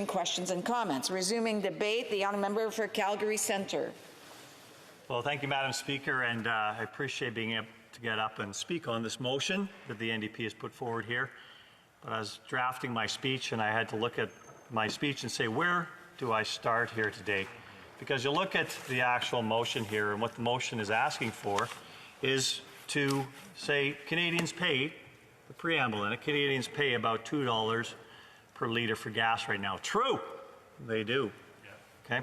Questions and comments. Resuming debate, the honourable member for Calgary Centre. Well, thank you, Madam Speaker, and I appreciate being able to get up and speak on this motion that the NDP has put forward here. But I was drafting my speech and I had to look at my speech and say, where do I start here today? Because you look at the actual motion here, and what the motion is asking for is to say Canadians pay, the preamble in it, Canadians pay about $2 per litre for gas right now. True, they do. Okay.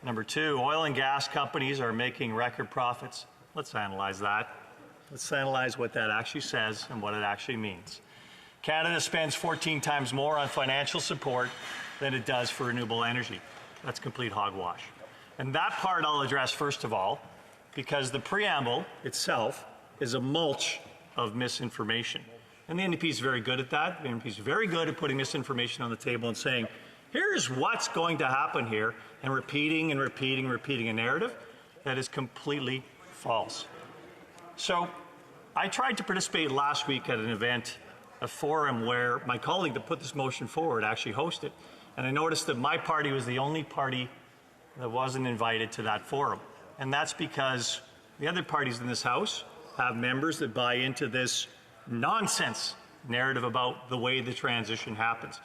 Number two, oil and gas companies are making record profits. Let's analyze that. Let's analyze what that actually says and what it actually means. Canada spends 14 times more on financial support than it does for renewable energy. That's complete hogwash. And that part I'll address first of all, because the preamble itself is a mulch of misinformation. And the NDP is very good at that. The NDP is very good at putting misinformation on the table and saying, here's what's going to happen here, and repeating and repeating and repeating a narrative that is completely false. So I tried to participate last week at an event, a forum where my colleague that put this motion forward actually hosted, and I noticed that my party was the only party that wasn't invited to that forum. And that's because the other parties in this House have members that buy into this nonsense narrative about the way the transition happens.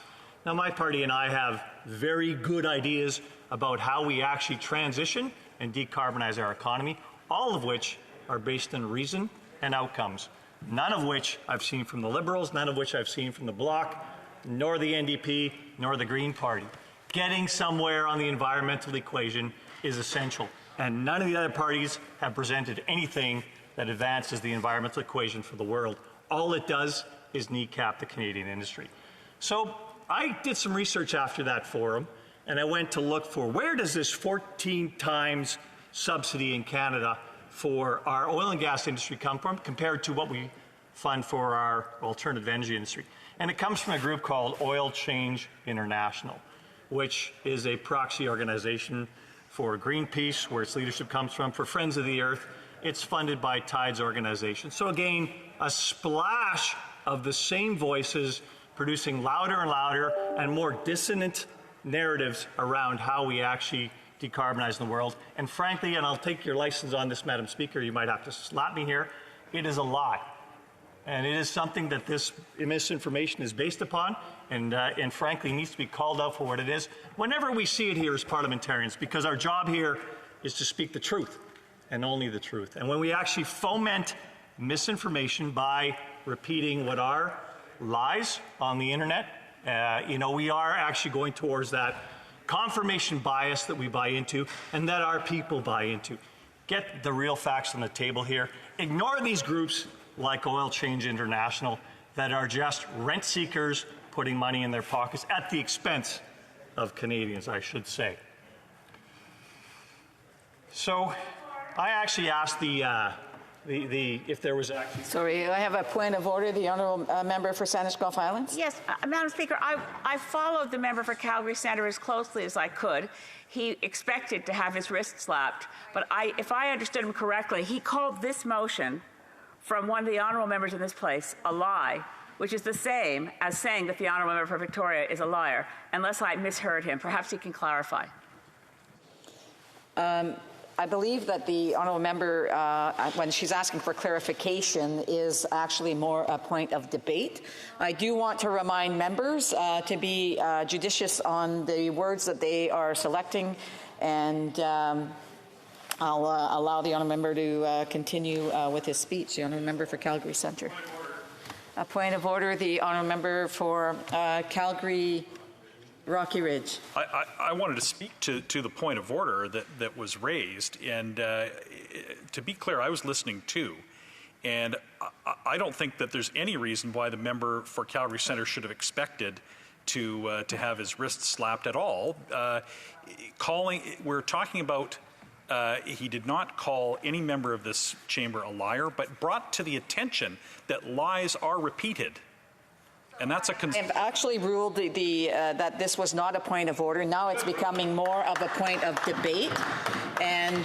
Now, my party and I have very good ideas about how we actually transition and decarbonize our economy, all of which are based on reason and outcomes, none of which I've seen from the Liberals, none of which I've seen from the Bloc, nor the NDP, nor the Green Party. Getting somewhere on the environmental equation is essential, and none of the other parties have presented anything that advances the environmental equation for the world. All it does is kneecap the Canadian industry. So I did some research after that forum, and I went to look for where does this 14 times subsidy in Canada for our oil and gas industry come from compared to what we fund for our alternative energy industry. And it comes from a group called Oil Change International, which is a proxy organization for Greenpeace, where its leadership comes from, for Friends of the Earth. It's funded by Tides organization. So again, a splash of the same voices producing louder and louder and more dissonant narratives around how we actually decarbonize the world. And frankly, and I'll take your license on this, Madam Speaker, you might have to slap me here, it is a lie. And it is something that this misinformation is based upon, and frankly needs to be called out for what it is whenever we see it here as parliamentarians, because our job here is to speak the truth and only the truth. And when we actually foment misinformation by repeating what are lies on the internet, we are actually going towards that confirmation bias that we buy into and that our people buy into. Get the real facts on the table here. Ignore these groups like Oil Change International that are just rent seekers putting money in their pockets at the expense of Canadians, I should say. So I actually asked if there was actually... Sorry, I have a point of order. The honourable member for Sandwich Gulf Islands. Yes, Madam Speaker, I followed the member for Calgary Centre as closely as I could. He expected to have his wrist slapped, but if I understood him correctly, he called this motion from one of the honourable members in this place a lie, which is the same as saying that the honourable member for Victoria is a liar, unless I misheard him. Perhaps he can clarify. I believe that the honourable member, when she's asking for clarification, is actually more a point of debate. I do want to remind members to be judicious on the words that they are selecting, and I'll allow the honourable member to continue with his speech. The honourable member for Calgary Centre. A point of order. The honourable member for Calgary Rocky Ridge. I wanted to speak to the point of order that was raised, and to be clear, I was listening too, and I don't think that there's any reason why the member for Calgary Centre should have expected to have his wrist slapped at all. We're talking about he did not call any member of this chamber a liar, but brought to the attention that lies are repeated. And that's a I've actually ruled that this was not a point of order. Now it's becoming more of a point of debate. And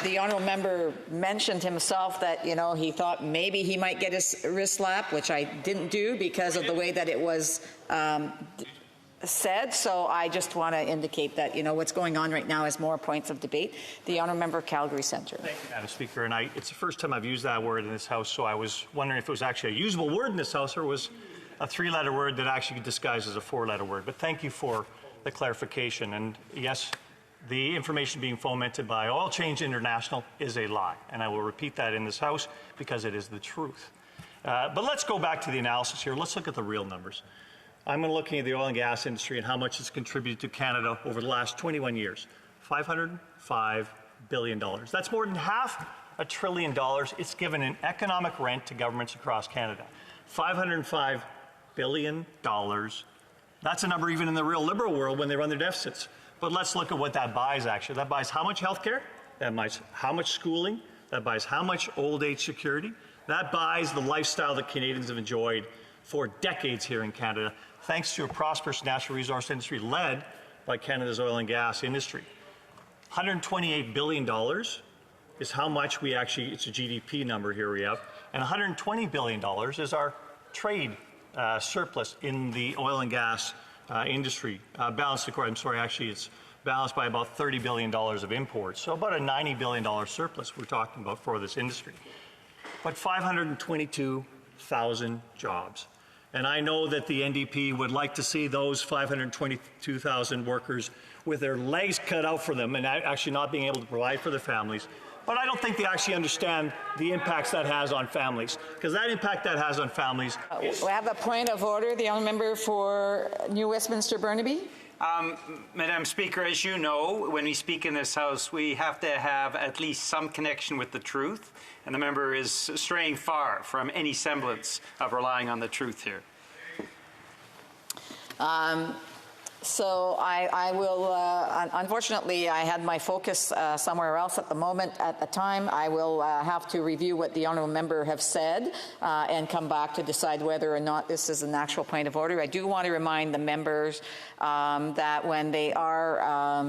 the honourable member mentioned himself that, he thought maybe he might get his wrist slapped, which I didn't do because of the way that it was said, so I just want to indicate that, what's going on right now is more points of debate. The honourable member of Calgary Centre. Thank you, Madam Speaker. And it's the first time I've used that word in this House, so I was wondering if it was actually a usable word in this House or was a three-letter word that actually disguised as a four-letter word. But thank you for the clarification. And yes, the information being fomented by Oil Change International is a lie. And I will repeat that in this House because it is the truth. But let's go back to the analysis here. Let's look at the real numbers. I'm looking at the oil and gas industry and how much it's contributed to Canada over the last 21 years. $505 billion. That's more than $500 billion. It's given an economic rent to governments across Canada. $505 billion. That's a number even in the real liberal world when they run their deficits. But let's look at what that buys, actually. That buys how much health care? That buys how much schooling? That buys how much old age security? That buys the lifestyle that Canadians have enjoyed for decades here in Canada, thanks to a prosperous natural resource industry led by Canada's oil and gas industry. $128 billion is how much we actually, it's a GDP number here we have, and $120 billion is our trade surplus in the oil and gas industry. Balanced, actually it's balanced by about $30 billion of imports, so about a $90 billion surplus we're talking about for this industry. But 522,000 jobs. And I know that the NDP would like to see those 522,000 workers with their legs cut out for them and actually not being able to provide for their families. But I don't think they actually understand the impacts that has on families, because that impact that has on families. We have a point of order. The honourable member for New Westminster Burnaby. Madam Speaker, as you know, when we speak in this House, we have to have at least some connection with the truth, and the member is straying far from any semblance of relying on the truth here. So I will, unfortunately, I had my focus somewhere else at the moment. At the time, I will have to review what the honourable member have said and come back to decide whether or not this is an actual point of order. I do want to remind the members that when they are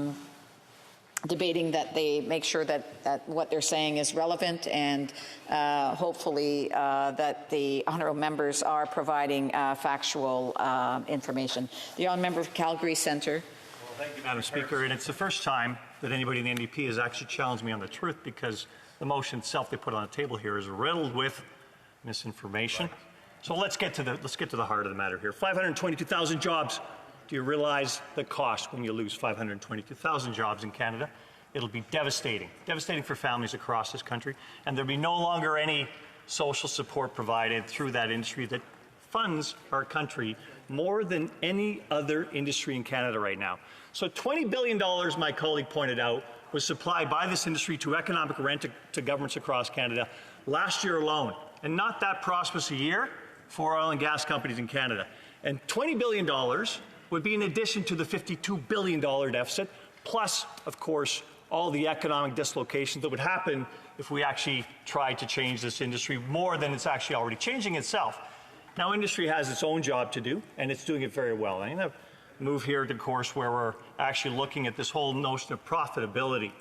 debating, that they make sure that what they're saying is relevant, and hopefully that the honourable members are providing factual information. The honourable member of Calgary Centre. Well, thank you, Madam Speaker. And it's the first time that anybody in the NDP has actually challenged me on the truth, because the motion itself they put on the table here is riddled with misinformation. Right. So let's get to the heart of the matter here. 522,000 jobs. Do you realize the cost when you lose 522,000 jobs in Canada? It'll be devastating for families across this country, and there'll be no longer any social support provided through that industry that funds our country more than any other industry in Canada right now. So $20 billion, my colleague pointed out, was supplied by this industry to economic rent to governments across Canada last year alone, and not that prosperous a year for oil and gas companies in Canada. And $20 billion would be in addition to the $52 billion deficit, plus, of course, all the economic dislocations that would happen if we actually tried to change this industry more than it's actually already changing itself. Now, industry has its own job to do, and it's doing it very well. I'm going to move here to course where we're actually looking at this whole notion of profitability.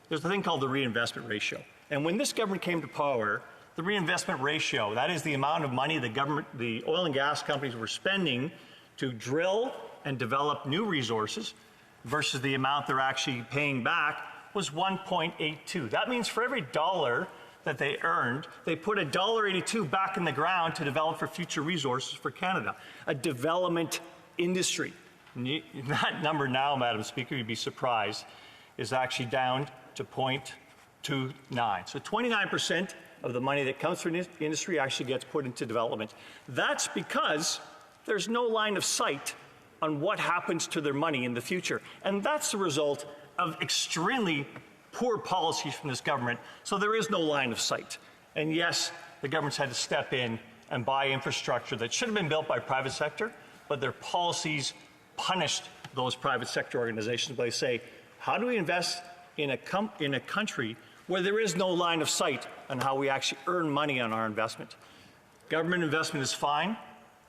There's a thing called the reinvestment ratio. And when this government came to power, the reinvestment ratio, that is the amount of money the oil and gas companies were spending to drill and develop new resources versus the amount they're actually paying back, was 1.82. That means for every dollar that they earned, they put $1.82 back in the ground to develop for future resources for Canada, a development industry. That number now, Madam Speaker, you'd be surprised, is actually down to 0.29. So 29% of the money that comes from the industry actually gets put into development. That's because there's no line of sight on what happens to their money in the future. And that's the result of extremely poor policies from this government. So there is no line of sight. And yes, the government's had to step in and buy infrastructure that should have been built by private sector, but their policies punished those private sector organizations by saying, how do we invest in a country where there is no line of sight on how we actually earn money on our investment? Government investment is fine.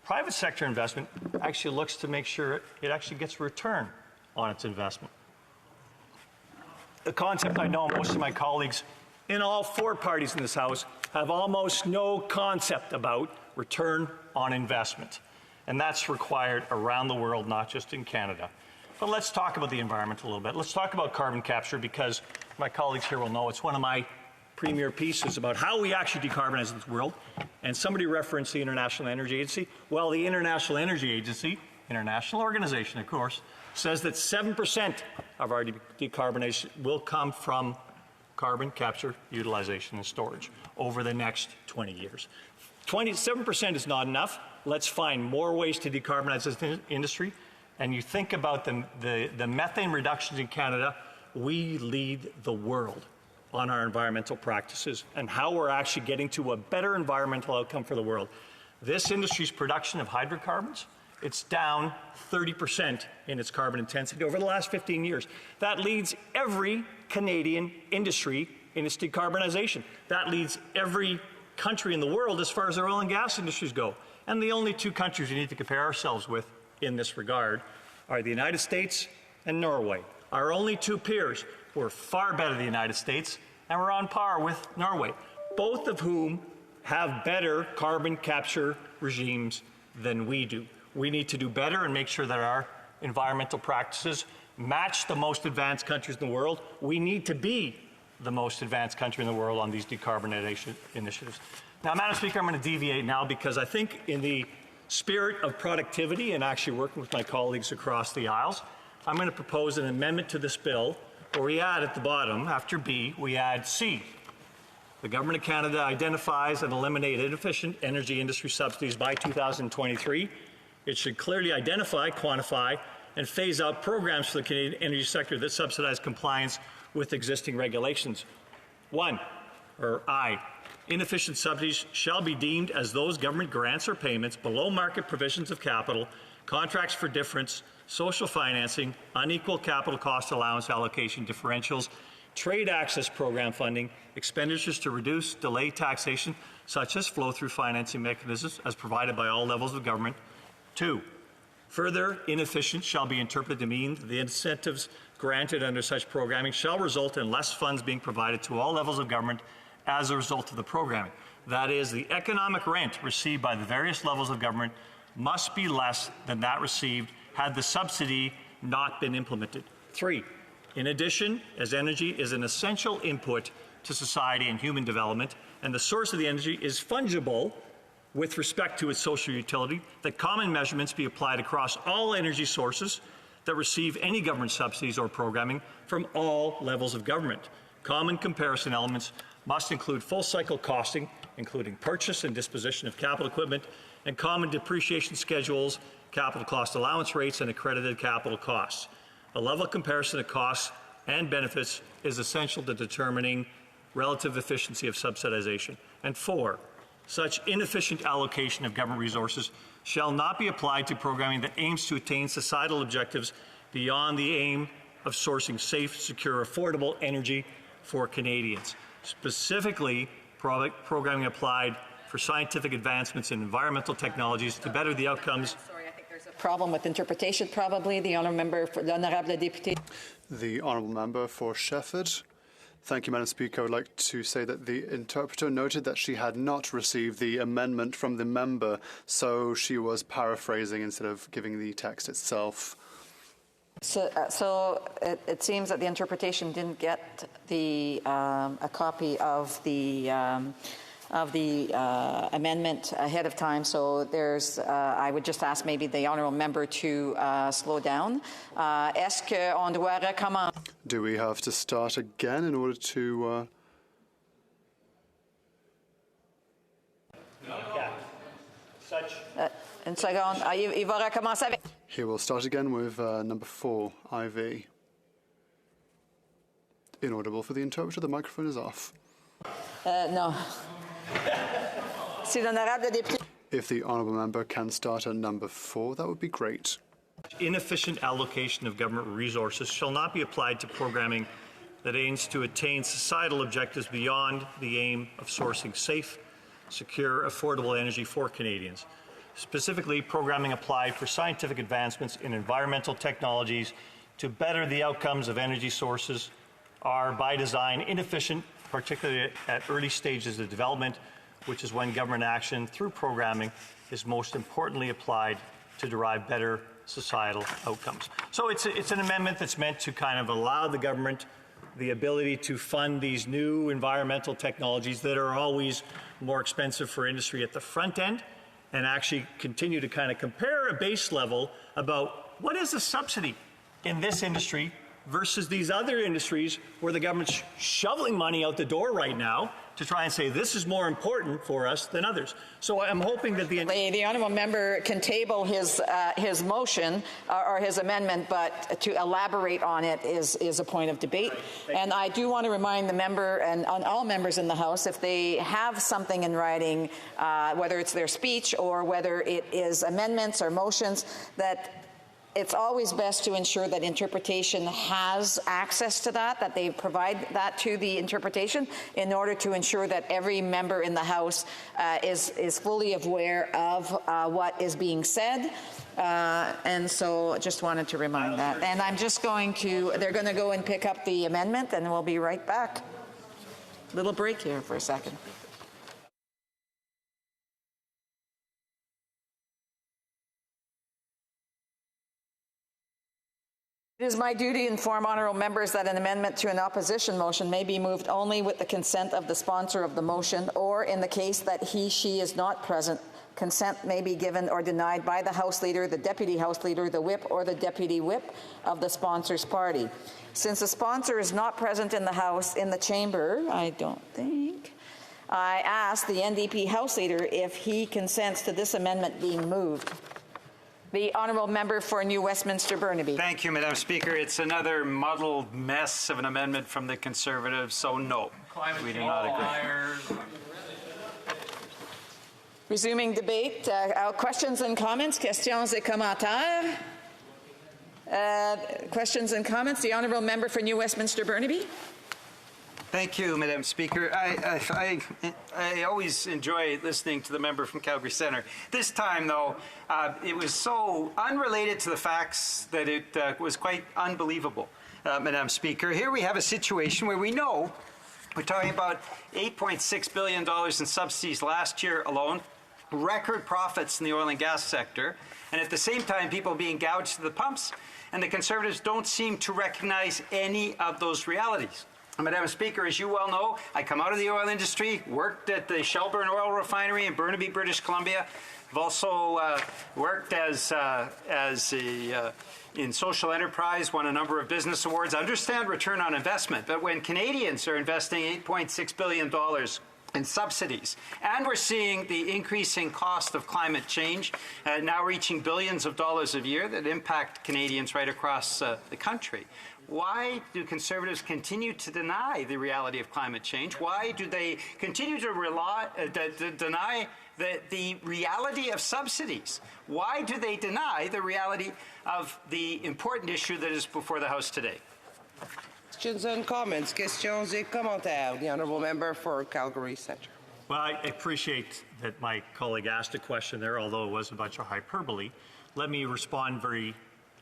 Private sector investment actually looks to make sure it actually gets a return on its investment. The concept I know most of my colleagues in all four parties in this House have almost no concept about return on investment. And that's required around the world, not just in Canada. But let's talk about the environment a little bit. Let's talk about carbon capture, because my colleagues here will know it's one of my premier pieces about how we actually decarbonize this world. And somebody referenced the International Energy Agency. Well, the International Energy Agency, international organization, of course, says that 7% of our decarbonization will come from carbon capture, utilization, and storage over the next 20 years. 7% is not enough. Let's find more ways to decarbonize this industry. And you think about the methane reductions in Canada, we lead the world on our environmental practices and how we're actually getting to a better environmental outcome for the world. This industry's production of hydrocarbons, it's down 30% in its carbon intensity over the last 15 years. That leads every Canadian industry in its decarbonization. That leads every country in the world as far as their oil and gas industries go. And the only two countries we need to compare ourselves with in this regard are the United States and Norway. Our only two peers. We're far better than the United States, and we're on par with Norway, both of whom have better carbon capture regimes than we do. We need to do better and make sure that our environmental practices match the most advanced countries in the world. We need to be the most advanced country in the world on these decarbonization initiatives. Now, Madam Speaker, I'm going to deviate now because I think in the spirit of productivity and actually working with my colleagues across the aisles, I'm going to propose an amendment to this bill where we add at the bottom, after B, we add C. The Government of Canada identifies and eliminate inefficient energy industry subsidies by 2023. It should clearly identify, quantify, and phase out programs for the Canadian energy sector that subsidize compliance with existing regulations. 1, or I, inefficient subsidies shall be deemed as those government grants or payments below market provisions of capital, contracts for difference, social financing, unequal capital cost allowance allocation differentials, trade access program funding, expenditures to reduce, delay taxation, such as flow-through financing mechanisms as provided by all levels of government. 2, further, inefficient shall be interpreted to mean that the incentives granted under such programming shall result in less funds being provided to all levels of government as a result of the programming. That is, the economic rent received by the various levels of government must be less than that received had the subsidy not been implemented. 3, in addition, as energy is an essential input to society and human development, and the source of the energy is fungible with respect to its social utility, that common measurements be applied across all energy sources that receive any government subsidies or programming from all levels of government. Common comparison elements must include full cycle costing, including purchase and disposition of capital equipment, and common depreciation schedules, capital cost allowance rates, and accredited capital costs. A level comparison of costs and benefits is essential to determining relative efficiency of subsidization. And 4, such inefficient allocation of government resources shall not be applied to programming that aims to attain societal objectives beyond the aim of sourcing safe, secure, affordable energy for Canadians. Specifically, programming applied for scientific advancements in environmental technologies to better the outcomes. Sorry, I think there's a problem with interpretation, probably. The honourable member for l'honorable député. The honourable member for Shefford. Thank you, Madam Speaker. I would like to say that the interpreter noted that she had not received the amendment from the member, so she was paraphrasing instead of giving the text itself. So it seems that the interpretation didn't get the a copy of the amendment ahead of time. So there's, I would just ask maybe the honourable member to slow down. Est-ce qu'on doit recommencer? Do we have to start again in order to? Une seconde. Il va recommencer avec. He will start again with number 4, IV. Inaudible for the interpreter. The microphone is off. No. Si l'honorable député. If the honourable member can start at number 4, that would be great. Inefficient allocation of government resources shall not be applied to programming that aims to attain societal objectives beyond the aim of sourcing safe, secure, affordable energy for Canadians. Specifically, programming applied for scientific advancements in environmental technologies to better the outcomes of energy sources are, by design, inefficient, particularly at early stages of development, which is when government action through programming is most importantly applied to derive better societal outcomes. So it's an amendment that's meant to kind of allow the government the ability to fund these new environmental technologies that are always more expensive for industry at the front end, and actually continue to kind of compare a base level about what is a subsidy in this industry versus these other industries where the government's shoveling money out the door right now to try and say this is more important for us than others. So I'm hoping that the honourable member can table his motion or his amendment, but to elaborate on it is a point of debate. And I do want to remind the member and on all members in the House, if they have something in writing, whether it's their speech or whether it is amendments or motions, that it's always best to ensure that interpretation has access to that they provide that to the interpretation in order to ensure that every member in the House is fully aware of what is being said. And so I just wanted to remind that. And I'm just they're going to go and pick up the amendment, and we'll be right back. Little break here for a second. It is my duty to inform honourable members that an amendment to an opposition motion may be moved only with the consent of the sponsor of the motion, or in the case that he/she is not present, consent may be given or denied by the House Leader, the Deputy House Leader, the Whip, or the Deputy Whip of the sponsor's party. Since the sponsor is not present in the House, in the chamber, I don't think, I ask the NDP House Leader if he consents to this amendment being moved. The honourable member for New Westminster Burnaby. Thank you, Madam Speaker. It's another muddled mess of an amendment from the Conservatives, so no, we do not agree. Resuming debate, questions and comments, questions et commentaires. Questions and comments. The honourable member for New Westminster Burnaby. Thank you, Madam Speaker. I always enjoy listening to the member from Calgary Centre. This time, though, it was so unrelated to the facts that it was quite unbelievable, Madam Speaker. Here we have a situation where we know we're talking about $8.6 billion in subsidies last year alone, record profits in the oil and gas sector, and at the same time, people being gouged to the pumps, and the Conservatives don't seem to recognize any of those realities. Madam Speaker, as you well know, I come out of the oil industry, worked at the Shelburne Oil Refinery in Burnaby, British Columbia. I've also worked in social enterprise, won a number of business awards. Understand return on investment, but when Canadians are investing $8.6 billion in subsidies, and we're seeing the increasing cost of climate change now reaching billions of dollars a year that impact Canadians right across the country. Why do Conservatives continue to deny the reality of climate change? Why do they continue to deny the reality of subsidies? Why do they deny the reality of the important issue that is before the House today? Questions and comments. Questions et commentaires. The honourable member for Calgary Centre. Well, I appreciate that my colleague asked a question there, although it was a bunch of hyperbole. Let me respond very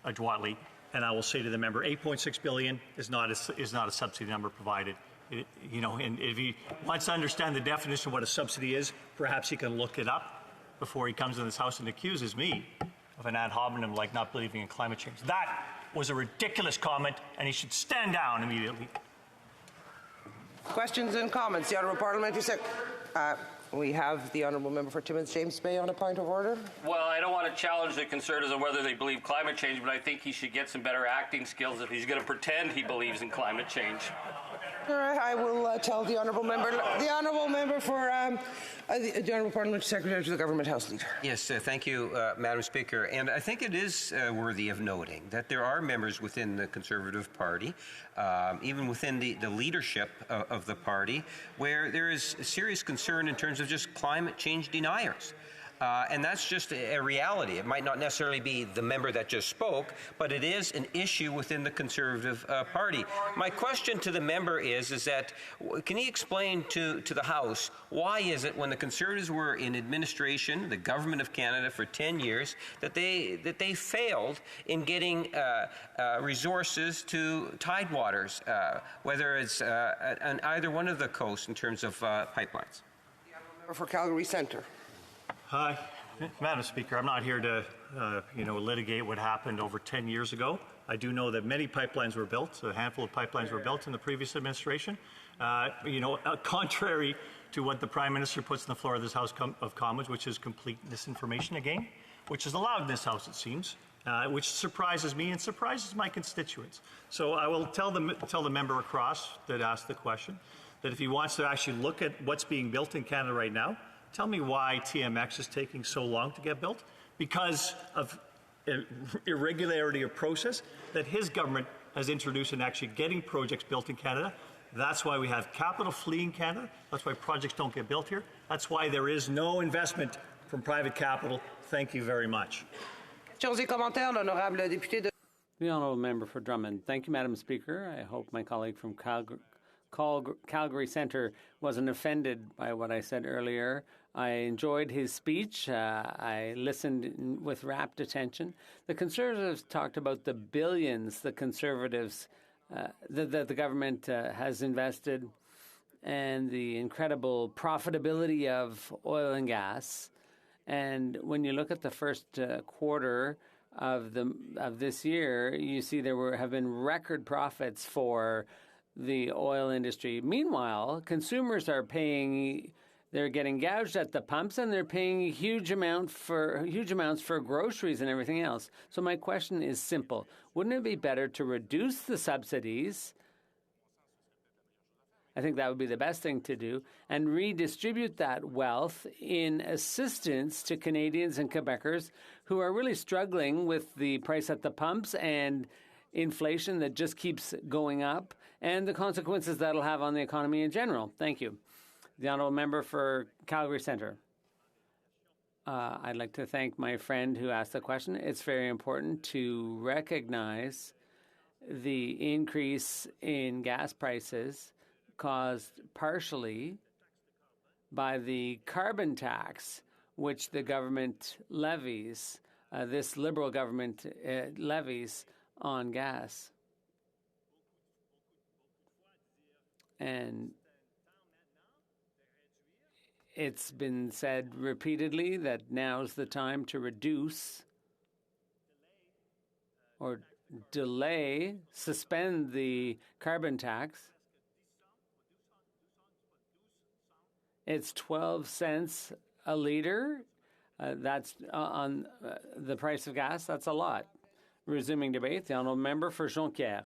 adroitly. And I will say to the member, 8.6 billion is not a subsidy number provided. And if he wants to understand the definition of what a subsidy is, perhaps he can look it up before he comes in this House and accuses me of an ad hominem like not believing in climate change. That was a ridiculous comment, and he should stand down immediately. Questions and comments. The honourable parliamentary secretary. We have the honourable member for Timmins James Bay on a point of order. Well, I don't want to challenge the Conservatives on whether they believe climate change, but I think he should get some better acting skills if he's going to pretend he believes in climate change. All right, I will tell the honourable member for the honourable parliamentary secretary to the government house leader. Yes, thank you, Madam Speaker. And I think it is worthy of noting that there are members within the Conservative Party, even within the leadership of the party, where there is serious concern in terms of just climate change deniers. And that's just a reality. It might not necessarily be the member that just spoke, but it is an issue within the Conservative Party. My question to the member is that, can he explain to the House, why is it when the Conservatives were in administration, the Government of Canada for 10 years, that they failed in getting resources to tidewaters, whether it's on either one of the coasts in terms of pipelines? The honourable member for Calgary Centre. Hi. Madam Speaker, I'm not here to, litigate what happened over 10 years ago. I do know that many pipelines were built, a handful of pipelines were built in the previous administration. Contrary to what the Prime Minister puts on the floor of this House of Commons, which is complete misinformation again, which is allowed in this House, it seems, which surprises me and surprises my constituents. So I will tell the member across that asked the question that if he wants to actually look at what's being built in Canada right now, tell me why TMX is taking so long to get built. Because of irregularity of process that his government has introduced in actually getting projects built in Canada. That's why we have capital fleeing Canada. That's why projects don't get built here. That's why there is no investment from private capital. Thank you very much. The honourable member for Drummond. Thank you, Madam Speaker. I hope my colleague from Calgary Centre wasn't offended by what I said earlier. I enjoyed his speech. I listened with rapt attention. The Conservatives talked about the billions the Conservatives, that the government has invested and the incredible profitability of oil and gas. And when you look at the first quarter of this year, you see there have been record profits for the oil industry. Meanwhile, consumers are paying. They're getting gouged at the pumps, and they're paying huge amounts for groceries and everything else. So my question is simple: wouldn't it be better to reduce the subsidies? I think that would be the best thing to do, and redistribute that wealth in assistance to Canadians and Quebecers who are really struggling with the price at the pumps and inflation that just keeps going up and the consequences that'll have on the economy in general. Thank you. The honourable member for Calgary Centre. I'd like to thank my friend who asked the question. It's very important to recognize the increase in gas prices caused partially by the carbon tax, which the government levies, this Liberal government levies on gas. And it's been said repeatedly that now's the time to reduce or suspend the carbon tax. It's 12 cents a litre. That's on the price of gas. That's a lot. Resuming debate, the honourable member for Jonquière.